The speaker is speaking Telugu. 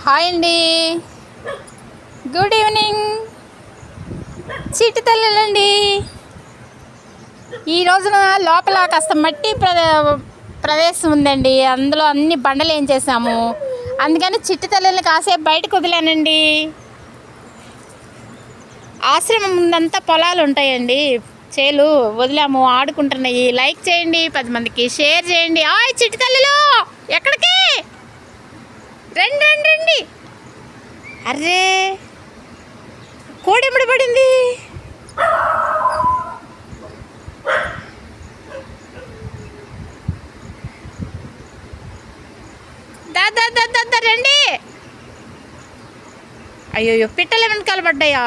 హాయ్ అండి, గుడ్ ఈవినింగ్. చిట్టి తల్లులండి. ఈ రోజున లోపల కాస్త మట్టి ప్రదేశం ఉందండి. అందులో అన్ని బండలు ఏం చేసాము, అందుకని చిట్టి తల్లుల్ని కాసేపు బయటకు వదిలానండి. ఆశ్రమం ముందంతా పొలాలు ఉంటాయండి, చేలు వదిలాము, ఆడుకుంటున్నాయి. లైక్ చేయండి, 10 మందికి షేర్ చేయండి. ఆయ్ చిట్టి తల్లులు, ఎక్కడికి రండి రండి రండి. అర్రే కోడెమ్మడి పడింది. దా రండి. అయ్యో పిట్టలు వెనకాల పడ్డాయా?